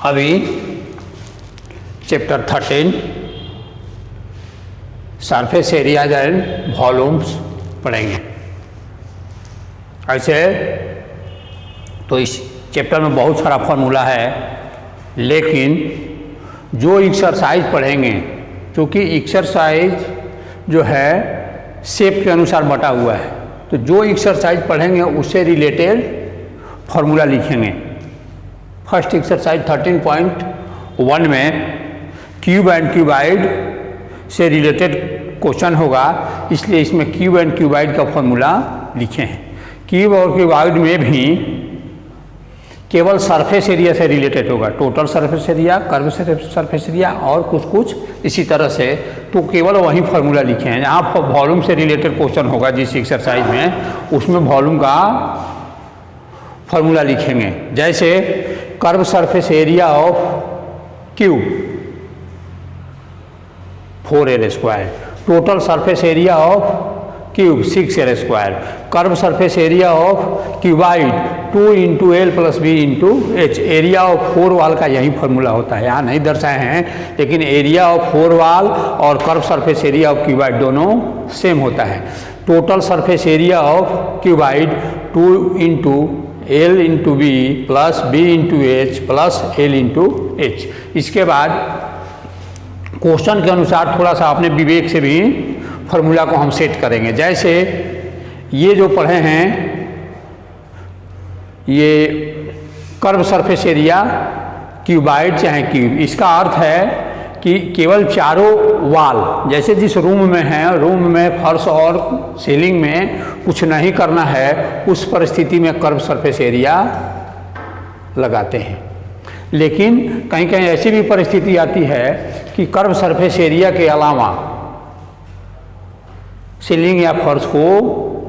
अभी chapter 13 surface areas and volumes पढ़ेंगे। ऐसे तो इस चैप्टर में बहुत सारा फॉर्मूला है, लेकिन जो एक्सरसाइज पढ़ेंगे, क्योंकि एक्सरसाइज जो है शेप के अनुसार बटा हुआ है, तो जो एक्सरसाइज पढ़ेंगे उससे रिलेटेड फॉर्मूला लिखेंगे। फर्स्ट एक्सरसाइज 13.1 में क्यूब एंड क्यूबाइड से रिलेटेड क्वेश्चन होगा, इसलिए इसमें क्यूब एंड क्यूबाइड का फॉर्मूला लिखे हैं। क्यूब और क्यूबाइड में भी केवल सरफेस एरिया से रिलेटेड होगा, total surface area, curve surface area और कुछ कुछ इसी तरह से, तो केवल वही फार्मूला लिखे हैं। यहाँ वॉल्यूम से रिलेटेड क्वेश्चन होगा जिस एक्सरसाइज में, उसमें वॉल्यूम का फार्मूला लिखेंगे। जैसे curve surface area of cube 4l², total surface area of cube 6l², curve surface area of cuboid 2 × l + b × h। Area of 4 वाल का यही फार्मूला होता है, यहाँ नहीं दर्शाए हैं, लेकिन एरिया ऑफ 4 वाल और curve surface area of cuboid दोनों सेम होता है। Total surface area of cuboid 2 × l × b + b × h + l × h। इसके बाद क्वेश्चन के अनुसार थोड़ा सा अपने विवेक से भी फार्मूला को हम सेट करेंगे। जैसे ये जो पढ़े हैं, ये कर्व सरफेस एरिया क्यूबाइड चाहे क्यूब, इसका अर्थ है कि केवल चारों वाल, जैसे जिस रूम में है, रूम में फर्श और सीलिंग में कुछ नहीं करना है, उस परिस्थिति में कर्व सरफेस एरिया लगाते हैं। लेकिन कहीं कहीं ऐसी भी परिस्थिति आती है कि कर्व सरफेस एरिया के अलावा सीलिंग या फर्श को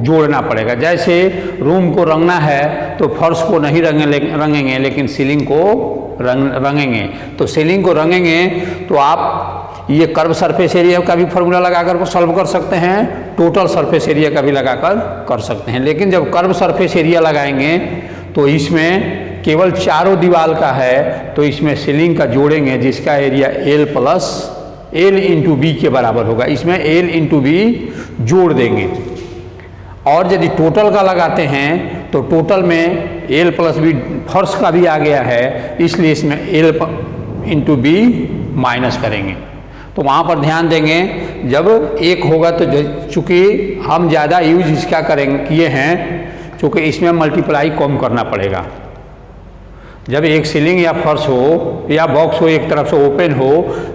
जोड़ना पड़ेगा। जैसे रूम को रंगना है तो फर्श को नहीं रंगेंगे, लेकिन सीलिंग को रंगेंगे। तो सीलिंग को रंगेंगे तो आप ये कर्व सरफेस एरिया का भी फार्मूला लगाकर सॉल्व कर सकते हैं, टोटल सरफेस एरिया का भी लगाकर कर सकते हैं। लेकिन जब कर्व सरफेस एरिया लगाएंगे तो इसमें केवल चारों दीवार का है, तो इसमें सीलिंग का जोड़ेंगे जिसका एरिया l × b के बराबर होगा। इसमें l × b जोड़ देंगे। और यदि टोटल का लगाते हैं तो टोटल में l + b फर्श का भी आ गया है, इसलिए इसमें l × b माइनस करेंगे। तो वहाँ पर ध्यान देंगे, जब एक होगा तो चूँकि हम ज़्यादा यूज इसका किए हैं, चूँकि इसमें मल्टीप्लाई कम करना पड़ेगा। जब एक सीलिंग या फर्श हो या बॉक्स हो, एक तरफ से ओपन हो,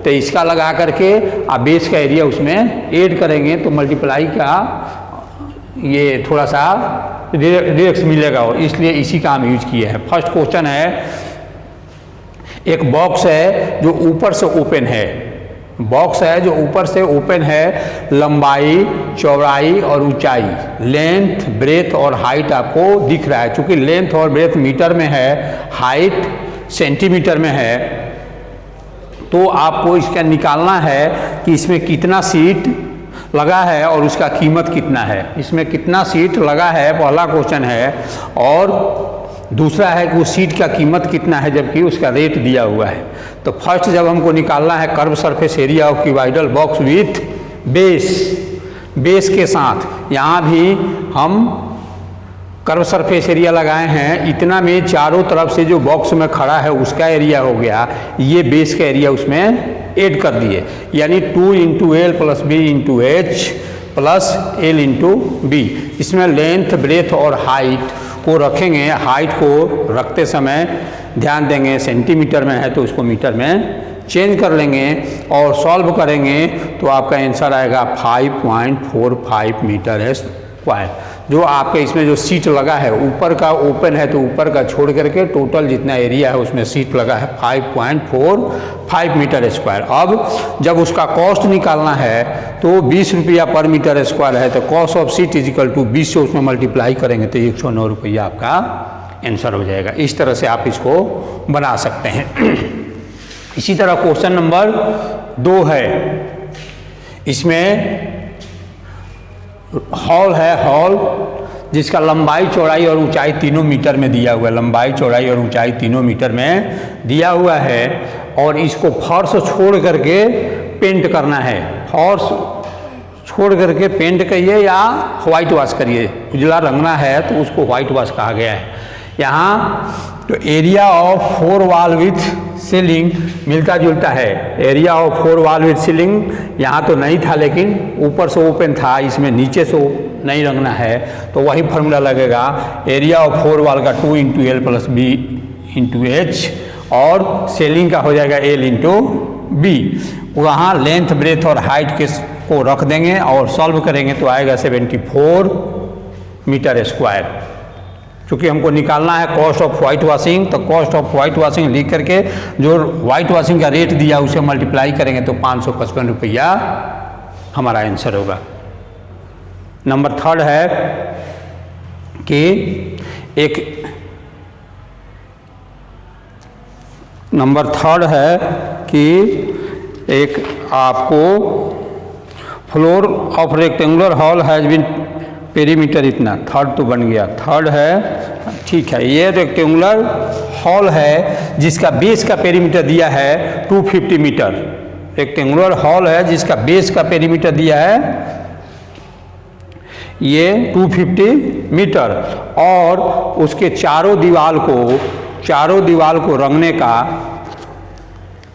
तो इसका लगा करके आप बेस का एरिया उसमें ऐड करेंगे तो मल्टीप्लाई का ये थोड़ा सा रिएक्स मिलेगा, और इसलिए इसी का हम यूज किए हैं। फर्स्ट क्वेश्चन है, एक बॉक्स है जो ऊपर से ओपन है, बॉक्स है जो ऊपर से ओपन है, लंबाई, चौड़ाई और ऊंचाई, लेंथ, ब्रेथ और हाइट आपको दिख रहा है। चूंकि लेंथ और ब्रेथ मीटर में है, हाइट सेंटीमीटर में है, तो आपको इसका निकालना है कि इसमें कितना सीट लगा है और उसका कीमत कितना है। इसमें कितना सीट लगा है पहला क्वेश्चन है, और दूसरा है कि उस सीट का कीमत कितना है जबकि उसका रेट दिया हुआ है। तो फर्स्ट जब हमको निकालना है curve surface area of cuboidal box with base के साथ, यहाँ भी हम कर्व सरफेस एरिया लगाए हैं, इतना में चारों तरफ से जो बॉक्स में खड़ा है उसका एरिया हो गया, ये बेस का एरिया उसमें ऐड कर दिए, यानी 2 × l + b × h + l × b। इसमें लेंथ, ब्रेथ और हाइट को रखेंगे। हाइट को रखते समय ध्यान देंगे, सेंटीमीटर में है तो उसको मीटर में चेंज कर लेंगे, और सॉल्व करेंगे तो आपका आंसर आएगा 5.45 मीटर स्क्वायर। जो आपके इसमें जो सीट लगा है, ऊपर का ओपन है तो ऊपर का छोड़ करके टोटल जितना एरिया है उसमें सीट लगा है 5.45 मीटर स्क्वायर। अब जब उसका कॉस्ट निकालना है तो 20 रुपया पर मीटर स्क्वायर है, तो कॉस्ट ऑफ सीट = 20 से उसमें मल्टीप्लाई करेंगे तो 109 रुपया आपका आंसर हो जाएगा। इस तरह से आप इसको बना सकते हैं। इसी तरह क्वेश्चन नंबर 2 है, इसमें हॉल है, हॉल जिसका लंबाई चौड़ाई और ऊंचाई तीनों मीटर में दिया हुआ है, लंबाई चौड़ाई और ऊंचाई तीनों मीटर में दिया हुआ है, और इसको फर्श छोड़ करके पेंट करना है। फर्श छोड़ करके पेंट करिए या व्हाइट वॉश करिए, उजला रंगना है तो उसको व्हाइट वॉश कहा गया है। यहाँ तो area of 4 wall with ceiling मिलता जुलता है। Area of 4 wall with ceiling यहाँ तो नहीं था, लेकिन ऊपर से ओपन था, इसमें नीचे से नहीं रंगना है, तो वही फार्मूला लगेगा। एरिया ऑफ 4 वॉल का 2 × L + B × H, और सेलिंग का हो जाएगा L × B। वहाँ लेंथ ब्रेथ और हाइट के को रख देंगे और सॉल्व करेंगे तो आएगा 74 मीटर स्क्वायर। चूँकि हमको निकालना है कॉस्ट ऑफ वाइट वॉशिंग, तो कॉस्ट ऑफ वाइट वॉशिंग लिख करके जो वाइट वॉशिंग का रेट दिया उसे मल्टीप्लाई करेंगे तो 555 रुपया हमारा आंसर होगा। नंबर 3 है कि एक आपको floor of rectangular hall has been perimeter इतना, 3rd तो बन गया, 3rd है, ठीक है। ये रेक्टेंगुलर हॉल है जिसका बेस का पेरीमीटर दिया है 250 मीटर। रेक्टेंगुलर हॉल है जिसका बेस का पेरीमीटर दिया है ये 250 मीटर, और उसके चारों दीवाल को रंगने का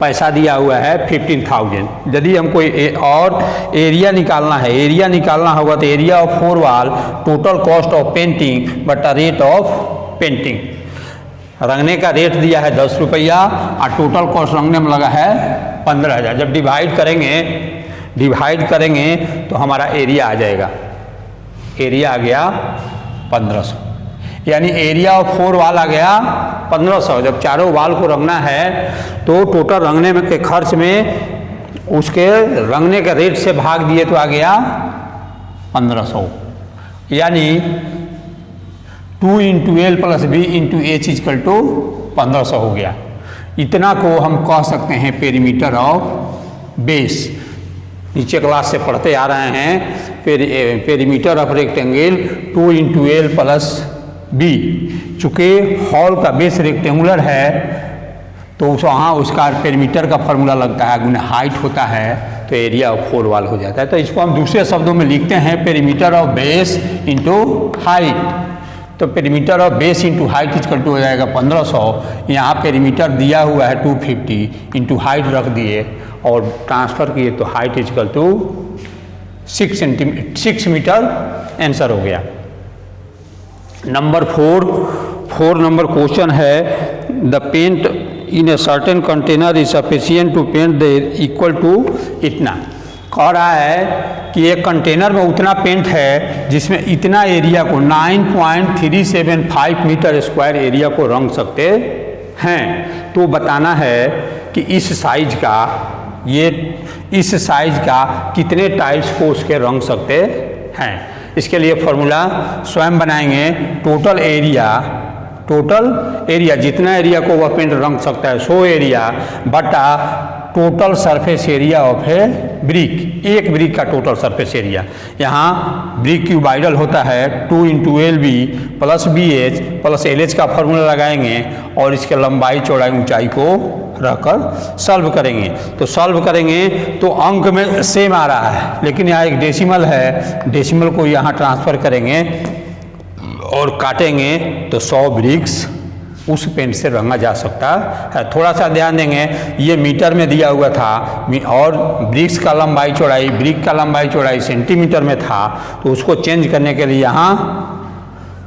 पैसा दिया हुआ है 15,000। यदि हमको और एरिया निकालना है, एरिया निकालना होगा तो area of 4 wall, total cost of painting बटा रेट ऑफ पेंटिंग। रंगने का रेट दिया है 10 रुपया और टोटल कॉस्ट रंगने में लगा है 15,000। जब डिवाइड करेंगे तो हमारा एरिया आ जाएगा, एरिया आ गया 1500, यानी एरिया ऑफ 4 वॉल आ गया 1500। जब चारों वॉल को रंगना है तो टोटल रंगने में के खर्च में उसके रंगने का रेट से भाग दिए तो आ गया 1500, यानी 2 × L + B × H = 1500 हो गया। इतना को हम कह सकते हैं पेरीमीटर ऑफ बेस। नीचे क्लास से पढ़ते आ रहे हैं perimeter of rectangle 2 × L + B। चूँकि हॉल का बेस रेक्टेंगुलर है तो वहाँ उसका पेरीमीटर का फार्मूला लगता है, गुना हाइट होता है तो एरिया ऑफ 4 वॉल हो जाता है। तो इसको हम दूसरे शब्दों में लिखते हैं perimeter of base into height. तो perimeter of base into height = हो जाएगा 1500। यहाँ पेरीमीटर दिया हुआ है 250 इंटू हाइट रख दिए और ट्रांसफ़र किए तो हाइट = 6 मीटर आंसर हो गया। नंबर 4 नंबर क्वेश्चन है the paint in a certain container is sufficient to paint the equal to इतना। कह रहा है कि एक कंटेनर में उतना पेंट है जिसमें इतना एरिया को 9.375 मीटर स्क्वायर एरिया को रंग सकते हैं। तो बताना है कि इस साइज का कितने टाइल्स को उसके रंग सकते हैं। इसके लिए फॉर्मूला स्वयं बनाएंगे। टोटल एरिया जितना एरिया को वह पेंट रंग सकता है 100 एरिया बटा total surface area of A brick, एक ब्रिक का टोटल सरफेस एरिया। यहाँ ब्रिक क्यूबाइडल होता है 2 × LB + BH + LH का फॉर्मूला लगाएंगे और इसके लंबाई चौड़ाई ऊंचाई को रखकर सॉल्व करेंगे। तो सॉल्व करेंगे तो अंक में सेम आ रहा है, लेकिन यहाँ एक डेसिमल है, डेसिमल को यहाँ ट्रांसफ़र करेंगे और काटेंगे तो 100 ब्रिक्स उस पेंट से रंगा जा सकता है। थोड़ा सा ध्यान देंगे, ये मीटर में दिया हुआ था और ब्रिक का लंबाई चौड़ाई सेंटीमीटर में था, तो उसको चेंज करने के लिए यहाँ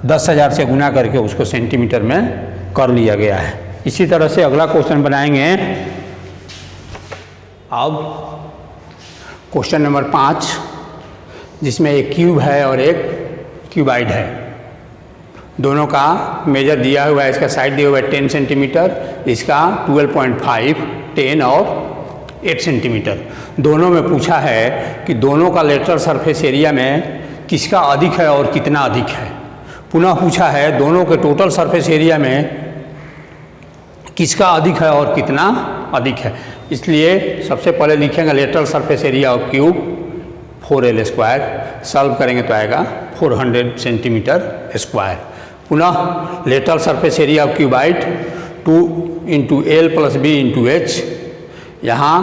10,000 से गुना करके उसको सेंटीमीटर में कर लिया गया है। इसी तरह से अगला क्वेश्चन बनाएंगे। अब क्वेश्चन नंबर 5 जिसमें एक क्यूब है और एक क्यूबाइड है, दोनों का मेजर दिया हुआ है। इसका साइड दिया हुआ है 10 सेंटीमीटर, इसका 12.5, 10 और 8 सेंटीमीटर। दोनों में पूछा है कि दोनों का लेटरल सरफेस एरिया में किसका अधिक है और कितना अधिक है। पुनः पूछा है दोनों के टोटल सरफेस एरिया में किसका अधिक है और कितना अधिक है। इसलिए सबसे पहले लिखेंगे lateral surface area of cube. 4L², solve करेंगे तो आएगा 400 सेंटीमीटर स्क्वायर। पुनः lateral surface area of cuboid 2 × L + B × H, यहाँ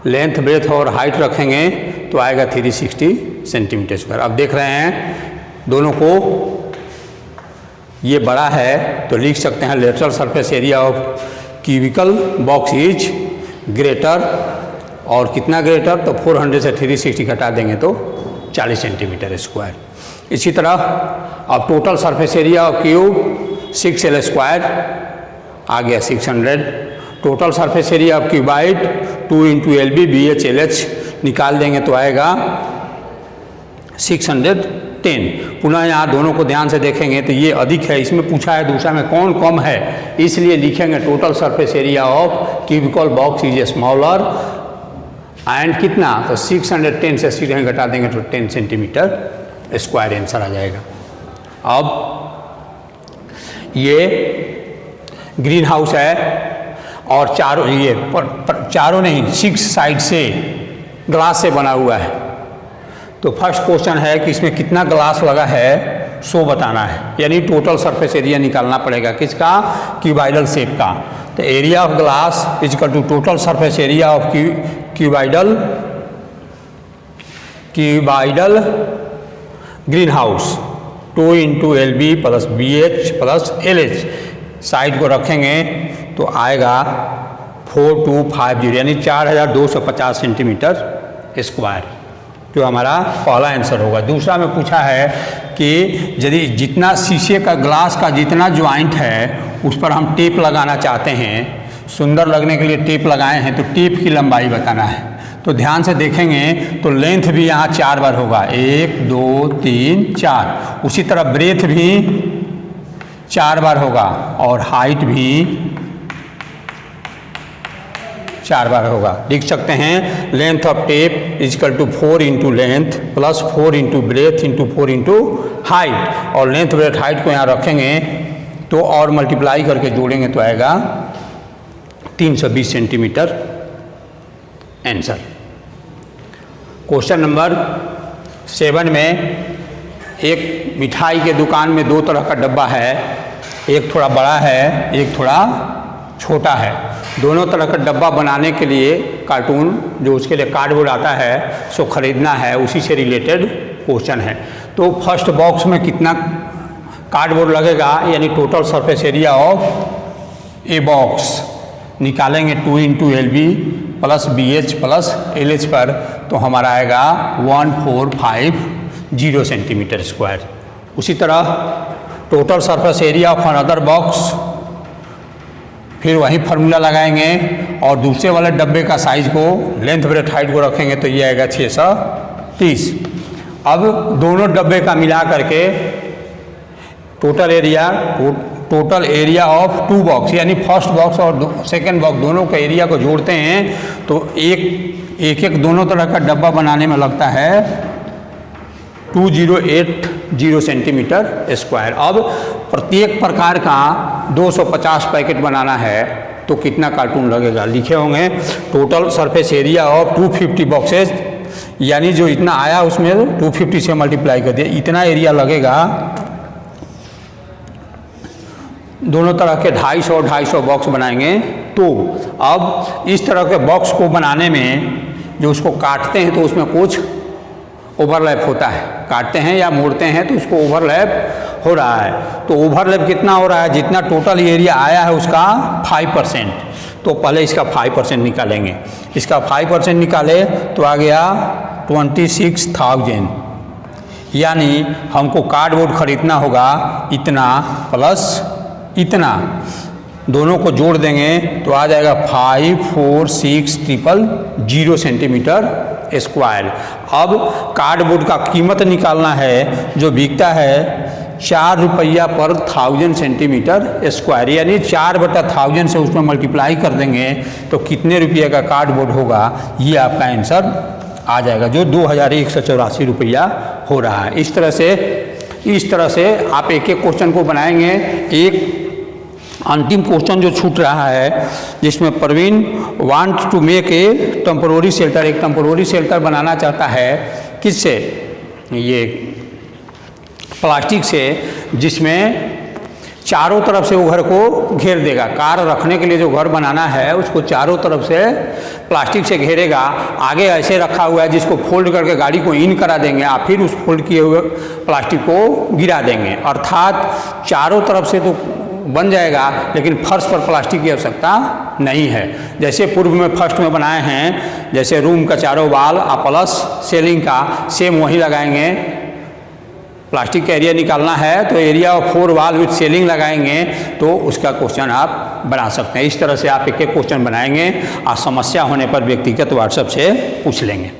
लेंथ ब्रेथ और हाइट रखेंगे तो आएगा 360 सेंटीमीटर स्क्वायर। अब देख रहे हैं दोनों को, ये बड़ा है तो लिख सकते हैं lateral surface area of cubical box is greater, और कितना ग्रेटर, तो 400 से 360 घटा देंगे तो 40 सेंटीमीटर स्क्वायर। इसी तरह अब total surface area of cube 6L² आ गया 600। Total surface area of cuboid 2 × LB BH LH निकाल देंगे तो आएगा 610। पुनः यहाँ दोनों को ध्यान से देखेंगे तो ये अधिक है, इसमें पूछा है दूसरा में कौन कम है, इसलिए लिखेंगे total surface area of cubical box is smaller and कितना, तो 610 से 600 घटा देंगे तो 10 सेंटीमीटर स्क्वायर आंसर आ जाएगा। अब ये ग्रीन हाउस है और चारों ये चारों नहीं 6 साइड से ग्लास से बना हुआ है। तो फर्स्ट क्वेश्चन है कि इसमें कितना ग्लास लगा है सो बताना है, यानी टोटल सरफेस एरिया निकालना पड़ेगा किसका, क्यूबाइडल शेप का। तो area of glass is equal to total surface area of cuboidal green house 2 × LB + BH + LH, side को रखेंगे तो आएगा 4250, यानी 4250 सेंटीमीटर स्क्वायर, जो हमारा पहला आंसर होगा। दूसरा में पूछा है कि यदि जितना शीशे का ग्लास का जितना ज्वाइंट है उस पर हम टेप लगाना चाहते हैं, सुंदर लगने के लिए टेप लगाए हैं, तो टेप की लंबाई बताना है। तो ध्यान से देखेंगे तो लेंथ भी यहाँ 4 बार होगा, 1 2 3 4। उसी तरह ब्रेथ भी 4 बार होगा और हाइट भी 4 बार होगा। लिख सकते हैं length of tape is equal to 4 × length + 4 × breadth × 4 × height, और लेंथ ब्रेथ हाइट को यहाँ रखेंगे तो और मल्टीप्लाई करके जोड़ेंगे तो आएगा 320 सेंटीमीटर आंसर। क्वेश्चन नंबर 7 में एक मिठाई के दुकान में 2 तरह का डब्बा है, एक थोड़ा बड़ा है एक थोड़ा छोटा है। दोनों तरह का डब्बा बनाने के लिए कार्टून जो उसके लिए कार्डबोर्ड आता है सो खरीदना है, उसी से रिलेटेड क्वेश्चन है। तो फर्स्ट बॉक्स में कितना कार्डबोर्ड लगेगा, यानी total surface area of a box निकालेंगे 2 × LB + BH + LH पर, तो हमारा आएगा 1450 सेंटीमीटर स्क्वायर। उसी तरह total surface area of another box, फिर वही फार्मूला लगाएंगे और दूसरे वाले डब्बे का साइज को लेंथ ब्रेथ हाइट को रखेंगे तो ये आएगा 630। अब दोनों डब्बे का मिला करके टोटल एरिया ऑफ 2 बॉक्स, यानी फर्स्ट बॉक्स और सेकेंड बॉक्स दोनों का एरिया को जोड़ते हैं तो एक दोनों तरह का डब्बा बनाने में लगता है 2080 सेंटीमीटर स्क्वायर। अब प्रत्येक प्रकार का 250 पैकेट बनाना है तो कितना कार्टून लगेगा, लिखे होंगे total surface area of 250 boxes, यानी जो इतना आया उसमें 250 से मल्टीप्लाई कर दिया, इतना एरिया लगेगा। दोनों तरह के 250 बॉक्स बनाएंगे। तो अब इस तरह के बॉक्स को बनाने में जो उसको काटते हैं तो उसमें कुछ ओवरलैप होता है, काटते हैं या मोड़ते हैं तो उसको ओवरलैप हो रहा है। तो ओवरलैप कितना हो रहा है, जितना टोटल एरिया आया है उसका 5%, तो पहले इसका 5% निकालेंगे। इसका 5% निकाले तो आ गया 26,000, यानी हमको कार्डबोर्ड खरीदना होगा इतना प्लस इतना, दोनों को जोड़ देंगे तो आ जाएगा 546,000 सेंटीमीटर स्क्वायर। अब कार्डबोर्ड का कीमत निकालना है जो बिकता है 4 रुपया पर 1000 सेंटीमीटर स्क्वायर, यानी 4/1000 से उसमें मल्टीप्लाई कर देंगे तो कितने रुपये का कार्डबोर्ड होगा, ये आपका आंसर आ जाएगा, जो 2184 रुपया हो रहा है। इस तरह से आप एक एक क्वेश्चन को बनाएंगे। एक अंतिम क्वेश्चन जो छूट रहा है जिसमें Praveen want to make a temporary shelter, एक टेम्पोररी शेल्टर बनाना चाहता है किससे, ये प्लास्टिक से, जिसमें चारों तरफ से वो घर को घेर देगा। कार रखने के लिए जो घर बनाना है उसको चारों तरफ से प्लास्टिक से घेरेगा। आगे ऐसे रखा हुआ है जिसको फोल्ड करके गाड़ी को इन करा देंगे, आप फिर उस फोल्ड किए हुए प्लास्टिक को गिरा देंगे। अर्थात चारों तरफ से तो बन जाएगा लेकिन फर्श पर प्लास्टिक की आवश्यकता नहीं है। जैसे पूर्व में फर्स्ट में बनाए हैं, जैसे रूम का चारों वाल प्लस सीलिंग का सेम वही लगाएंगे। प्लास्टिक का एरिया निकालना है तो area of 4 wall with ceiling लगाएंगे, तो उसका क्वेश्चन आप बना सकते हैं। इस तरह से आप एक एक क्वेश्चन बनाएंगे और समस्या होने पर व्यक्तिगत व्हाट्सएप से पूछ लेंगे।